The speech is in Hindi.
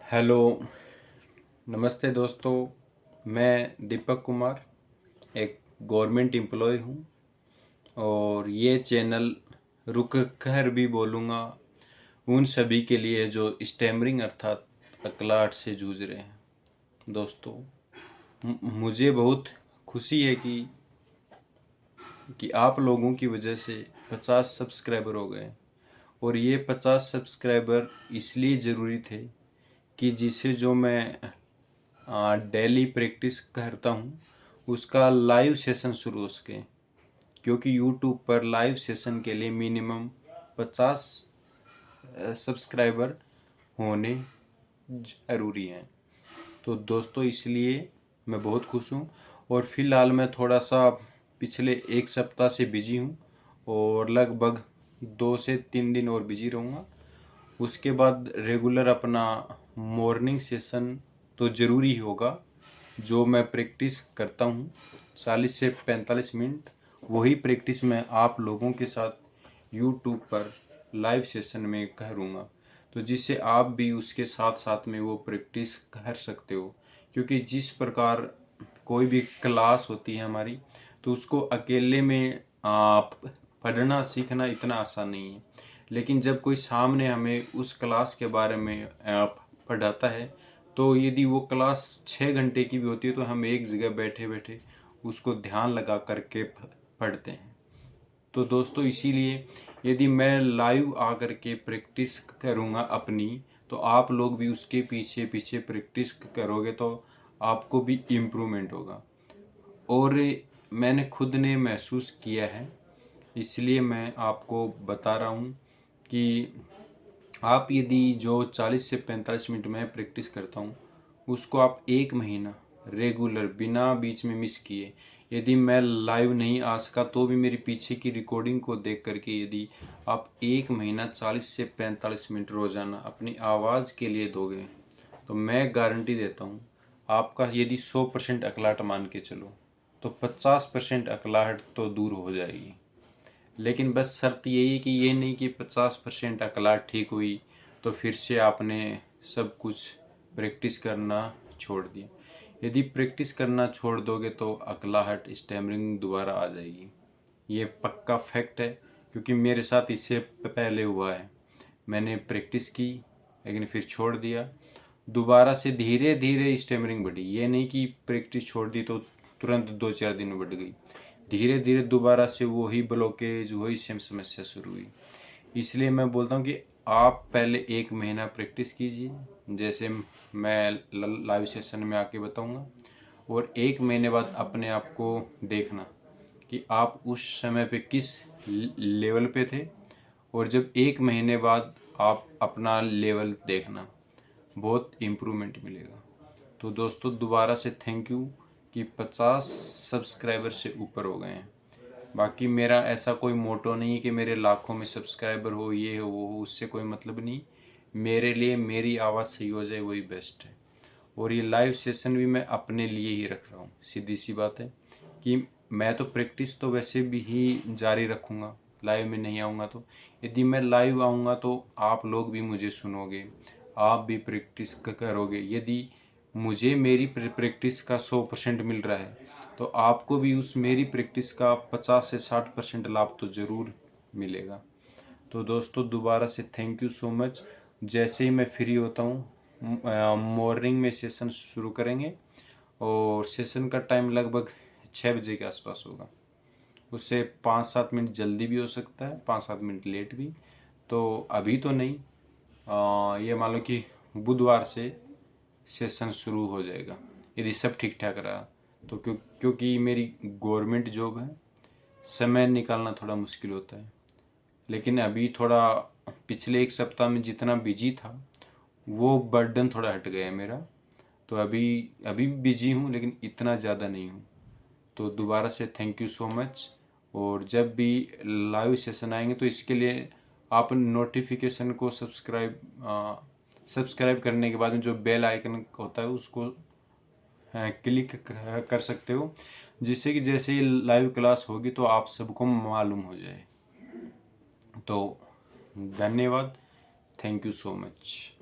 हेलो, नमस्ते दोस्तों। मैं दीपक कुमार एक गवर्नमेंट एम्प्लॉय हूँ और ये चैनल रुक कर भी बोलूँगा उन सभी के लिए जो स्टैमरिंग अर्थात अकलाहट से जूझ रहे हैं। दोस्तों, मुझे बहुत खुशी है कि आप लोगों की वजह से 50 सब्सक्राइबर हो गए और ये 50 सब्सक्राइबर इसलिए ज़रूरी थे कि जिसे जो मैं डेली प्रैक्टिस करता हूँ उसका लाइव सेशन शुरू हो सके, क्योंकि यूट्यूब पर लाइव सेशन के लिए मिनिमम 50 सब्सक्राइबर होने ज़रूरी हैं। तो दोस्तों, इसलिए मैं बहुत खुश हूँ और फिलहाल मैं थोड़ा सा पिछले एक सप्ताह से बिजी हूँ और लगभग 2 से 3 दिन और बिजी रहूँगा। उसके बाद रेगुलर अपना मॉर्निंग सेशन तो ज़रूरी होगा। जो मैं प्रैक्टिस करता हूँ 40 से 45 मिनट, वही प्रैक्टिस मैं आप लोगों के साथ यूट्यूब पर लाइव सेशन में करूँगा, तो जिससे आप भी उसके साथ साथ में वो प्रैक्टिस कर सकते हो। क्योंकि जिस प्रकार कोई भी क्लास होती है हमारी, तो उसको अकेले में आप पढ़ना सीखना इतना आसान नहीं है, लेकिन जब कोई सामने हमें उस क्लास के बारे में पढ़ाता है, तो यदि वो क्लास 6 घंटे की भी होती है तो हम एक जगह बैठे बैठे उसको ध्यान लगा करके पढ़ते हैं। तो दोस्तों, इसीलिए यदि मैं लाइव आकर के प्रैक्टिस करूँगा अपनी, तो आप लोग भी उसके पीछे पीछे प्रैक्टिस करोगे तो आपको भी इम्प्रूवमेंट होगा। और मैंने खुद ने महसूस किया है, इसलिए मैं आपको बता रहा हूँ कि आप यदि जो 40 से 45 मिनट में प्रैक्टिस करता हूँ उसको आप 1 महीना रेगुलर बिना बीच में मिस किए, यदि मैं लाइव नहीं आ सका तो भी मेरी पीछे की रिकॉर्डिंग को देख करके यदि आप 1 महीना 40 से 45 मिनट रोज़ाना अपनी आवाज़ के लिए दोगे, तो मैं गारंटी देता हूँ आपका यदि 100% अकलाहट मान के चलो तो 50% अकलाहट तो दूर हो जाएगी। लेकिन बस शर्त यही है कि ये नहीं कि 50% अकलाहट ठीक हुई तो फिर से आपने सब कुछ प्रैक्टिस करना छोड़ दिया। यदि प्रैक्टिस करना छोड़ दोगे तो अकलाहट स्टैमरिंग दोबारा आ जाएगी। ये पक्का फैक्ट है, क्योंकि मेरे साथ इससे पहले हुआ है। मैंने प्रैक्टिस की लेकिन फिर छोड़ दिया, दोबारा से धीरे धीरे स्टैमरिंग बढ़ी। ये नहीं कि प्रैक्टिस छोड़ दी तो तुरंत 2-4 दिन में बढ़ गई, धीरे धीरे दोबारा से वही ब्लॉकेज वही सेम समस्या शुरू हुई। इसलिए मैं बोलता हूँ कि आप पहले 1 महीना प्रैक्टिस कीजिए, जैसे मैं लाइव सेशन में आके बताऊँगा, और 1 महीने बाद अपने आप को देखना कि आप उस समय पे किस लेवल पे थे, और जब 1 महीने बाद आप अपना लेवल देखना, बहुत इम्प्रूवमेंट मिलेगा। तो दोस्तों, दोबारा से थैंक यू कि 50 सब्सक्राइबर से ऊपर हो गए हैं। बाकी मेरा ऐसा कोई मोटो नहीं है कि मेरे लाखों में सब्सक्राइबर हो, ये हो वो हो, उससे कोई मतलब नहीं। मेरे लिए मेरी आवाज़ सही हो जाए वही बेस्ट है। और ये लाइव सेशन भी मैं अपने लिए ही रख रहा हूँ। सीधी सी बात है कि मैं तो प्रैक्टिस तो वैसे भी ही जारी रखूँगा, लाइव में नहीं आऊँगा तो। यदि मैं लाइव आऊँगा तो आप लोग भी मुझे सुनोगे, आप भी प्रैक्टिस करोगे। यदि मुझे मेरी प्रैक्टिस का 100% मिल रहा है तो आपको भी उस मेरी प्रैक्टिस का 50 से 60% लाभ तो ज़रूर मिलेगा। तो दोस्तों, दोबारा से थैंक यू सो मच। जैसे ही मैं फ्री होता हूँ मॉर्निंग में सेशन शुरू करेंगे, और सेशन का टाइम लगभग 6 बजे के आसपास होगा। उससे 5-7 मिनट जल्दी भी हो सकता है, 5-7 मिनट लेट भी। तो अभी तो नहीं, ये मान लो कि बुधवार से सेशन शुरू हो जाएगा यदि सब ठीक ठाक रहा तो। क्योंकि मेरी गवर्नमेंट जॉब है, समय निकालना थोड़ा मुश्किल होता है। लेकिन अभी थोड़ा पिछले एक सप्ताह में जितना बिजी था वो बर्डन थोड़ा हट गया है मेरा। तो अभी अभी बिजी हूँ लेकिन इतना ज़्यादा नहीं हूँ। तो दोबारा से थैंक यू सो मच। और जब भी लाइव सेशन आएंगे तो इसके लिए आप नोटिफिकेशन को सब्सक्राइब करने के बाद में जो बेल आइकन होता है उसको क्लिक कर सकते हो, जिससे कि जैसे ही लाइव क्लास होगी तो आप सबको मालूम हो जाए। तो धन्यवाद, थैंक यू सो मच।